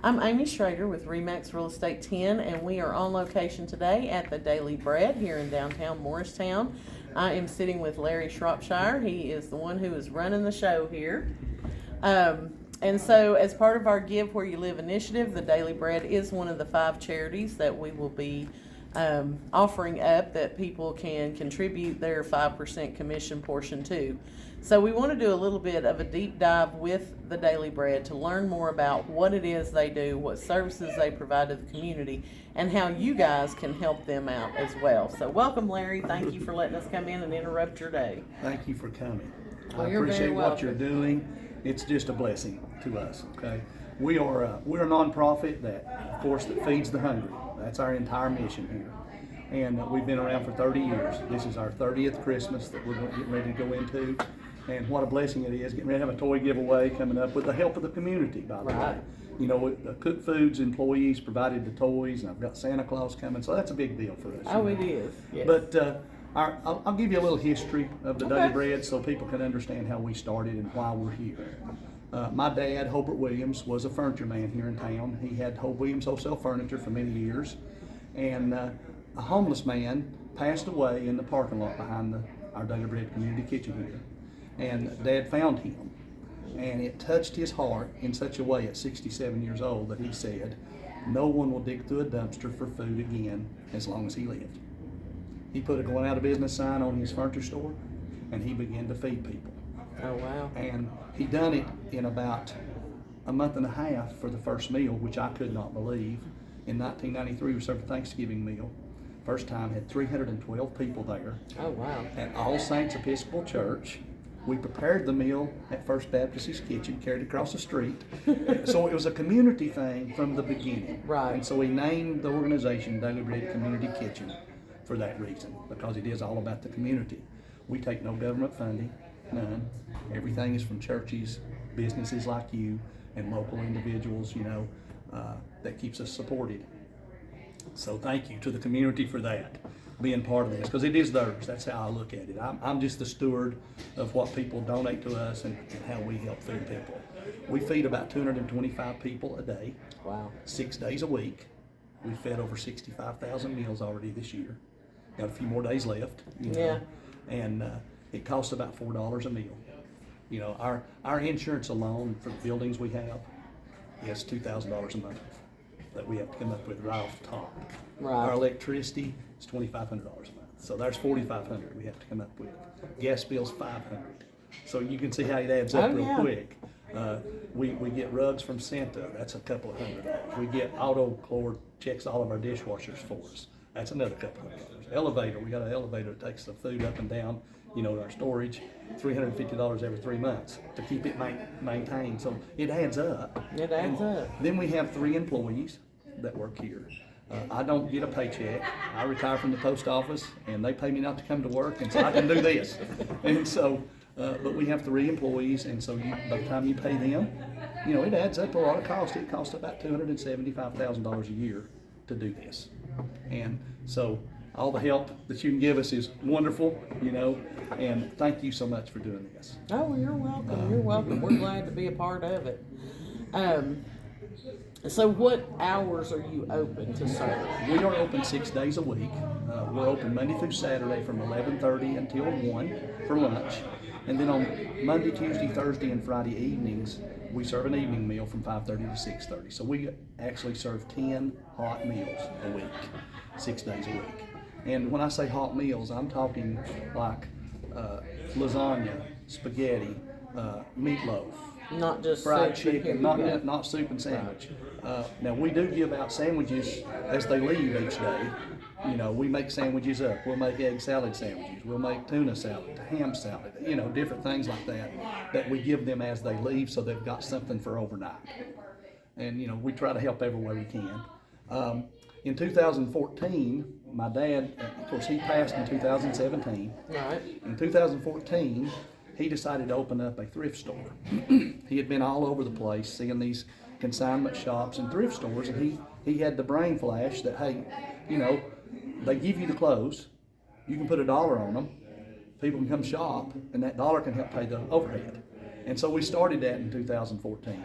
I'm Amy Shrader with Remax Real Estate 10, and we are on location today at the Daily Bread here in downtown Morristown. I am sitting with Larry Shopshire. He is the one who is running the show here. And so, as part of our Give Where You Live initiative, the Daily Bread is one of the 5 charities that we will be offering up that people can contribute their 5% commission portion to. So we want to do a little bit of a deep dive with the Daily Bread to learn more about what it is they do, what services they provide to the community, and how you guys can help them out as well. So welcome, Larry. Thank you for letting us come in and interrupt your day. Thank you for coming. Well, I you're very appreciate what welcome. you're doing. It's just a blessing to us. Okay, we're a nonprofit that, of course, that feeds the hungry. That's our entire mission here, and we've been around for 30 years. This is our 30th Christmas that we're getting ready to go into, and what a blessing it is getting ready to have a toy giveaway coming up with the help of the community. By the way, you know, the Cook Foods employees provided the toys, and I've got Santa Claus coming, so that's a big deal for us. Oh, it is. Yes. But I'll give you a little history of the Daily Bread so people can understand how we started and why we're here. My dad, Hobart Williams, was a furniture man here in town. He had Hobart Williams Wholesale Furniture for many years, and a homeless man passed away in the parking lot behind our Daily Bread community kitchen here, and Dad found him, and it touched his heart in such a way at 67 years old that he said, "No one will dig through a dumpster for food again as long as he lived." He put a going out of business sign on his furniture store, and he began to feed people. Oh, wow. And he done it in about a month and a half for the first meal, which I could not believe. In 1993, we served a Thanksgiving meal. First time, had 312 people there. Oh, wow. At All Saints Episcopal Church. We prepared the meal at First Baptist's kitchen, carried it across the street. So it was a community thing from the beginning. Right. And so we named the organization Daily Bread Community Kitchen for that reason, because it is all about the community. We take no government funding, none. Everything is from churches, businesses like you, and local individuals, you know, that keeps us supported. So thank you to the community for that, being part of this, because it is theirs. That's how I look at it. I'm just the steward of what people donate to us and how we help feed people. We feed about 225 people a day. Wow. 6 days a week. We fed over 65,000 meals already this year. Got a few more days left. You know? Yeah. And it costs about $4 a meal. You know, our insurance alone for the buildings we have is $2,000 a month that we have to come up with right off the top. Right. Our electricity is $2,500 a month. So there's $4,500 we have to come up with. Gas bill's $500. So you can see how it adds up real quick. We get rugs from Santa. That's a couple of $100. We get Auto Chlor checks all of our dishwashers for us. That's another couple of $100. Elevator, we got an elevator that takes the food up and down, you know, our storage, $350 every 3 months to keep it maintained. So it adds up. It adds up. Then we have 3 employees that work here. I don't get a paycheck. I retire from the post office, and they pay me not to come to work, and so I can do this. And so, but we have 3 employees, and so by the time you pay them, you know, it adds up a lot of cost. It costs about $275,000 a year to do this. And so all the help that you can give us is wonderful, you know, and thank you so much for doing this. Oh, you're welcome. You're welcome. We're glad to be a part of it. So what hours are you open to serve? We are open 6 days a week. We're open Monday through Saturday from 11:30 until 1 for lunch. And then on Monday, Tuesday, Thursday, and Friday evenings, we serve an evening meal from 5:30 to 6:30. So we actually serve 10 hot meals a week, 6 days a week. And when I say hot meals, I'm talking like lasagna, spaghetti, meatloaf, Not just fried soup, but here chicken, you go. not soup and sandwich. Now we do give out sandwiches as they leave each day. You know, we make sandwiches up. We'll make egg salad sandwiches. We'll make tuna salad, ham salad, you know, different things like that we give them as they leave so they've got something for overnight. And, you know, we try to help every way we can. In 2014, my dad, of course, he passed in 2017. Right. In 2014, he decided to open up a thrift store. He had been all over the place seeing these consignment shops and thrift stores, and he had the brain flash that, hey, you know, they give you the clothes, you can put $1 on them, people can come shop, and that dollar can help pay the overhead. And so we started that in 2014,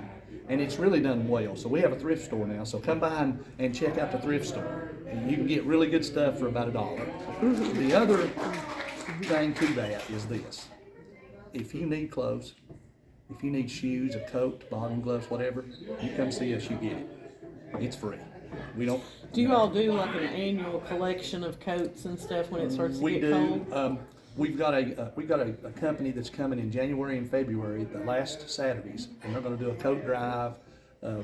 and it's really done well. So we have a thrift store now, so come by and check out the thrift store. And you can get really good stuff for about $1. The other thing to that is this. If you need clothes, if you need shoes, a coat, bottom gloves, whatever, you come see us, you get it. It's free. We don't. Do you all do like an annual collection of coats and stuff when it starts to get cold? We've got a company that's coming in January and February, the last Saturdays, and they're going to do a coat drive,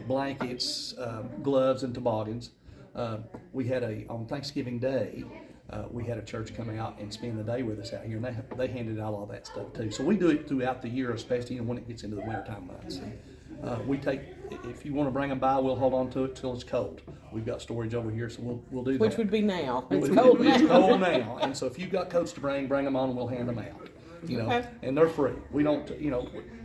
blankets, gloves, and toboggans. We had on Thanksgiving Day. We had a church come out and spend the day with us out here, and they handed out all that stuff too. So we do it throughout the year, especially when it gets into the wintertime months. We take, if you want to bring them by, we'll hold on to it till it's cold. We've got storage over here, so we'll do that. Which would be now. It's cold now. It's cold now, and so if you've got coats to bring them on, and we'll hand them out. Okay. And they're free. We don't,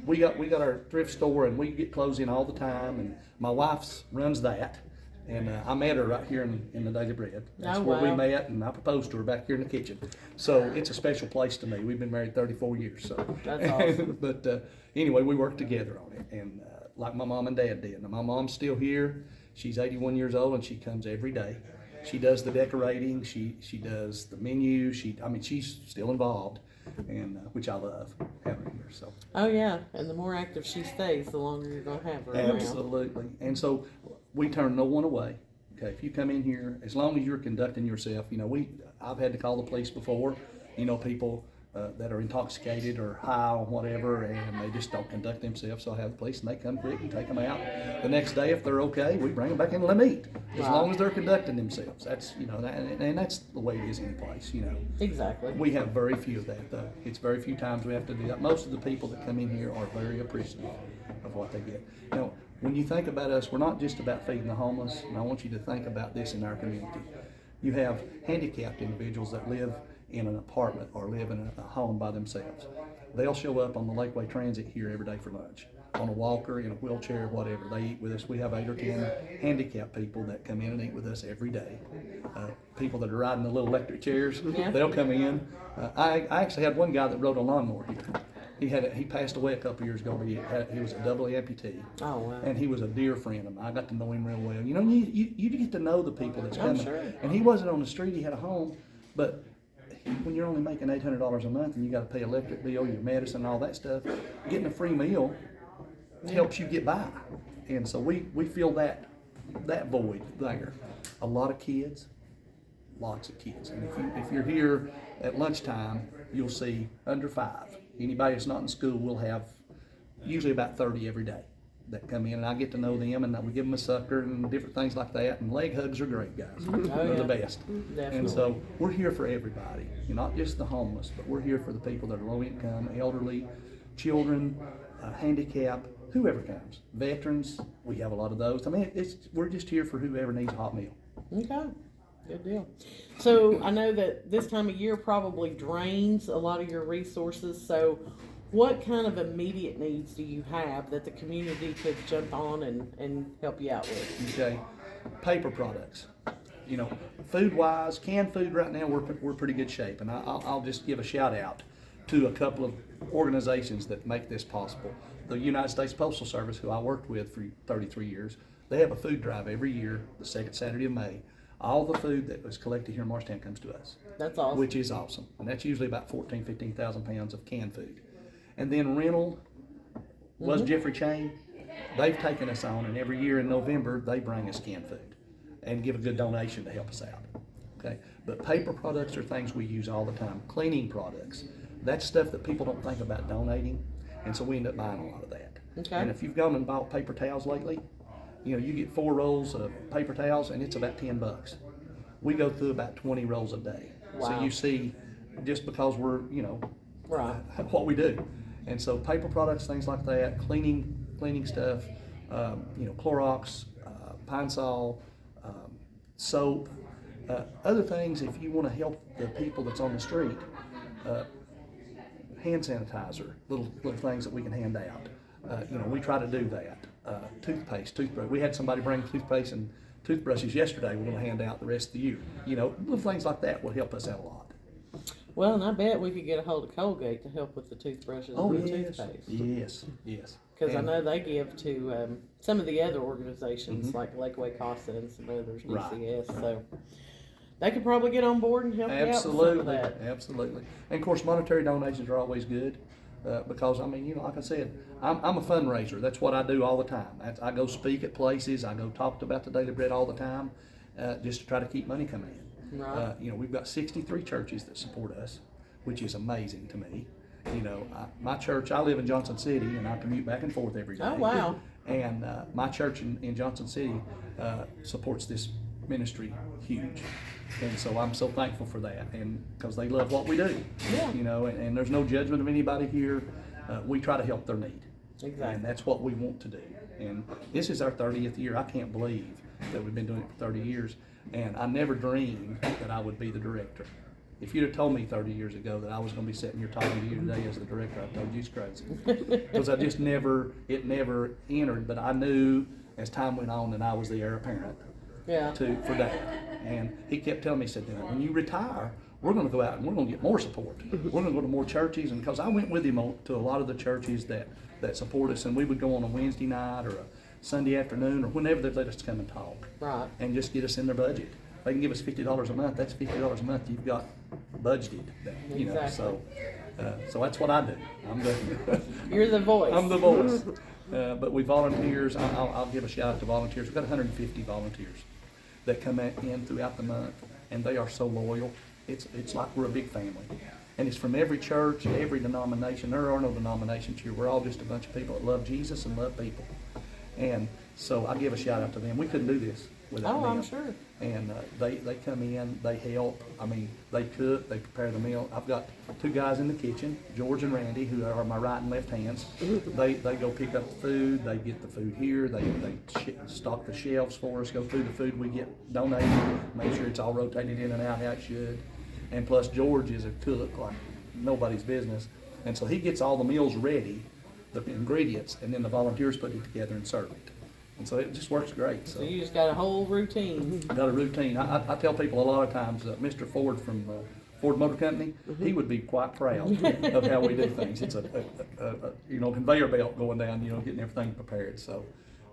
we got our thrift store, and we get clothes in all the time. And my wife runs that. And I met her right here in the Daily Bread. That's where we met, and I proposed to her back here in the kitchen. So it's a special place to me. We've been married 34 years. So that's awesome. But anyway, we work together on it, and like my mom and dad did. Now, my mom's still here. She's 81 years old, and she comes every day. She does the decorating. She does the menu. She's still involved, and which I love having her here. So. Oh yeah, and the more active she stays, the longer you're gonna have her around. Absolutely, and so. We turn no one away. Okay, if you come in here, as long as you're conducting yourself, I've had to call the police before, people that are intoxicated or high or whatever, and they just don't conduct themselves. So I have the police, and they come quick and take them out. The next day, if they're okay, we bring them back in and let them eat. As long as they're conducting themselves. That's, and that's the way it is any place, Exactly. We have very few of that, though. It's very few times we have to do that. Most of the people that come in here are very appreciative of what they get. When you think about us, we're not just about feeding the homeless, and I want you to think about this in our community. You have handicapped individuals that live in an apartment or live in a home by themselves. They'll show up on the Lakeway Transit here every day for lunch, on a walker, in a wheelchair, whatever. They eat with us. We have 8 or 10 handicapped people that come in and eat with us every day. People that are riding the little electric chairs, they'll come in. I actually had one guy that rode a lawnmower here. He passed away a couple years ago, but he was a double amputee. Oh, wow. And he was a dear friend of mine. I got to know him real well. You get to know the people that's coming. Sure. And he wasn't on the street, he had a home, but when you're only making $800 a month and you got to pay electric bill, your medicine, and all that stuff, getting a free meal helps you get by. And so we fill that void there. A lot of kids, lots of kids. And if you're here at lunchtime, you'll see under 5. Anybody that's not in school, we'll have usually about 30 every day that come in, and I get to know them, and we give them a sucker and different things like that. And leg hugs are great, guys. They're the best. Definitely. And so we're here for everybody, not just the homeless, but we're here for the people that are low income, elderly, children, handicapped, whoever comes. Veterans, we have a lot of those. We're just here for whoever needs a hot meal. Okay. Good deal. So I know that this time of year probably drains a lot of your resources. So what kind of immediate needs do you have that the community could jump on and help you out with? Okay. Paper products. Food-wise, canned food right now, we're pretty good shape. And I'll just give a shout out to a couple of organizations that make this possible. The United States Postal Service, who I worked with for 33 years, they have a food drive every year, the second Saturday of May. All the food that was collected here in Morristown comes to us. That's awesome. Which is awesome. And that's usually about 15,000 pounds of canned food. And then rental was Jeffrey Chain. They've taken us on, and every year in November, they bring us canned food and give a good donation to help us out. Okay. But paper products are things we use all the time. Cleaning products. That's stuff that people don't think about donating. And so we end up buying a lot of that. Okay. And if you've gone and bought paper towels lately, you get 4 rolls of paper towels, and it's about $10. We go through about 20 rolls a day. Wow. So you see, just because we're, right, what we do. And so paper products, things like that, cleaning stuff, Clorox, Pine Sol, soap, other things. If you want to help the people that's on the street, hand sanitizer, little things that we can hand out. We try to do that. Toothbrush. We had somebody bring toothpaste and toothbrushes yesterday. We're going to hand out the rest of the year. Little things like that will help us out a lot. Well, and I bet we could get a hold of Colgate to help with the toothbrushes Oh, and the yes, toothpaste. yes. Because I And- know they give to some of the other organizations Mhm. like Lakeway Casa and some others, Right, DCS. So they could probably get on board and help you out with some of Absolutely, that. absolutely. And of course, monetary donations are always good because, I mean, like I said, I'm a fundraiser. That's what I do all the time. I go speak at places. I go talk about the Daily Bread all the time just to try to keep money coming in. Right. We've got 63 churches that support us, which is amazing to me. My church, I live in Johnson City and I commute back and forth every day. Oh, wow. And my church in Johnson City supports this ministry huge. And so I'm so thankful for that, and because they love what we do. Yeah. And there's no judgment of anybody here. We try to help their need. Exactly. And that's what we want to do. And this is our 30th year. I can't believe that we've been doing it for 30 years. And I never dreamed that I would be the director. If you'd have told me 30 years ago that I was going to be sitting here talking to you today as the director, I told you it's crazy. Because it never entered, but I knew as time went on that I was the heir apparent for Dad. And he kept telling me, he said, when you retire, we're going to go out and we're going to get more support. We're going to go to more churches. And because I went with him to a lot of the churches that support us, and we would go on a Wednesday night or a Sunday afternoon or whenever they'd let us come and talk. Right. And just get us in their budget. They can give us $50 a month. That's $50 a month you've got budgeted. Exactly. So that's what I do. You're the voice. I'm the voice. But we volunteers. I'll give a shout out to volunteers. We've got 150 volunteers that come in throughout the month, and they are so loyal. It's like we're a big family. And it's from every church, every denomination. There are no denominations here. We're all just a bunch of people that love Jesus and love people. And so I give a shout out to them. We couldn't do this without them. I'm sure. And they come in, they help. I mean, they cook, they prepare the meal. I've got two guys in the kitchen, George and Randy, who are my right and left hands. They go pick up the food. They get the food here. They stock the shelves for us, go through the food we get donated, make sure it's all rotated in and out how it should. And plus, George is a cook like nobody's business. And so he gets all the meals ready, the ingredients, and then the volunteers put it together and serve it. And so it just works great. So you just got a whole routine. Got a routine. I tell people a lot of times, Mr. Ford from Ford Motor Company, he would be quite proud of how we do things. It's a conveyor belt going down, getting everything prepared. So,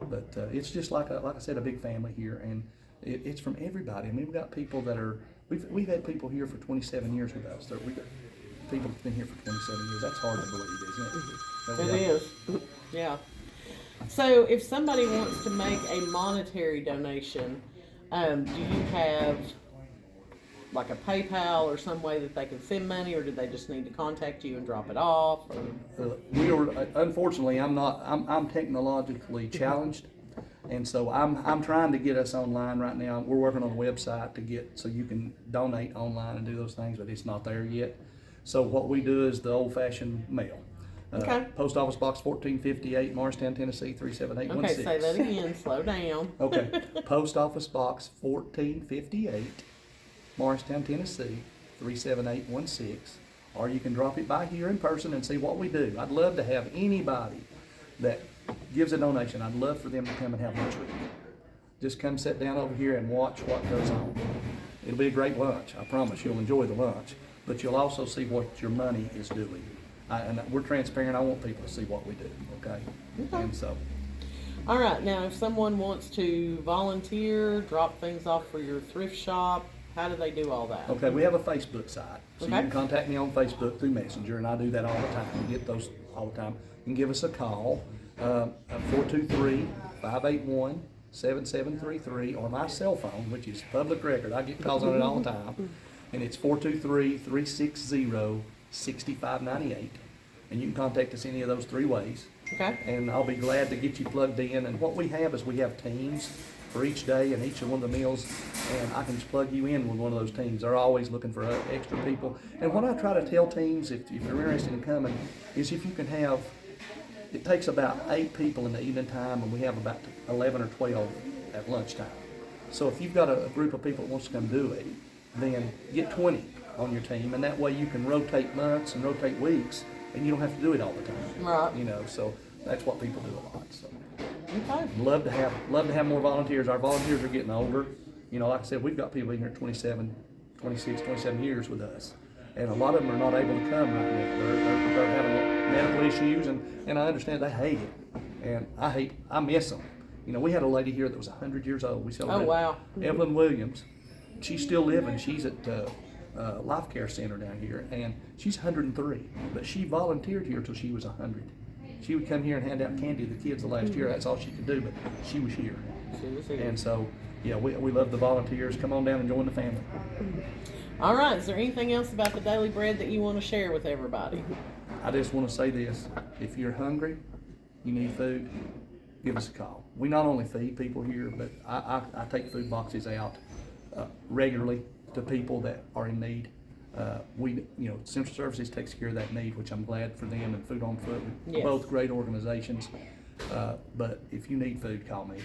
but it's just like I said, a big family here, and it's from everybody. I mean, we've got people that are we've had people here for 27 years with us. We've got people that's been here for 27 years. That's hard to believe, isn't it? It is. Yeah. So if somebody wants to make a monetary donation, do you have like a PayPal or some way that they can send money, or do they just need to contact you and drop it off? Unfortunately, I'm technologically challenged, and so I'm trying to get us online right now. We're working on a website to get so you can donate online and do those things, but it's not there yet. So what we do is the old-fashioned mail. Okay. Post Office Box 1458, Morristown, Tennessee 37816. Okay, say that again. Slow down. Okay. Post Office Box 1458, Morristown, Tennessee 37816. Or you can drop it by here in person and see what we do. I'd love to have anybody that gives a donation. I'd love for them to come and have lunch with me. Just come sit down over here and watch what goes on. It'll be a great lunch. I promise you'll enjoy the lunch. But you'll also see what your money is doing. And we're transparent. I want people to see what we do, okay? And so. All right. Now, if someone wants to volunteer, drop things off for your thrift shop, how do they do all that? Okay, we have a Facebook site. So Okay. you can contact me on Facebook through Messenger, and I do that all the time. We get those all the time. You can give us a call, 423-581-7733, or my cell phone, which is public record. I get calls on it all the time. And it's 423-360-6598. And you can contact us any of those three ways. Okay. And I'll be glad to get you plugged in. And what we have is we have teams for each day and each of one of the meals, and I can just plug you in with one of those teams. They're always looking for extra people. And what I try to tell teams, if you're interested in coming, is if you can have, it takes about 8 people in the evening time, and we have about 11 or 12 at lunchtime. So if you've got a group of people that wants to come do it, then get 20 on your team, and that way you can rotate months and rotate weeks, and you don't have to do it all the time. Right. So that's what people do a lot. So Okay. love to have more volunteers. Our volunteers are getting older. Like I said, we've got people in here 27 years with us. And a lot of them are not able to come right now. They're having medical issues, and I understand they hate it. And I miss them. You know, we had a lady here that was 100 years old. We celebrated. Oh, wow. Evelyn Williams. She's still living. She's at Life Care Center down here, and she's 103. But she volunteered here till she was 100. She would come here and hand out candy to the kids the last year. That's all she could do, but she was here. And so, yeah, we love the volunteers. Come on down and join the family. All right, is there anything else about the Daily Bread that you want to share with everybody? I just want to say this. If you're hungry, you need food, give us a call. We not only feed people here, but I take food boxes out regularly to people that are in need. Central Services takes care of that need, which I'm glad for them, and Food on Foot, Yes. both great organizations. But if you need food, call me.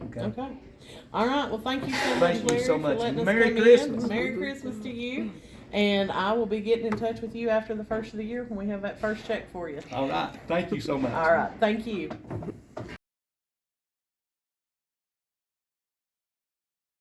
Okay. All right. Well, thank you so much, Thank you Larry, so for much. letting us Merry come Christmas. in. Merry Christmas to you. And I will be getting in touch with you after the first of the year when we have that first check for you. All right. Thank you so much. All right. Thank you.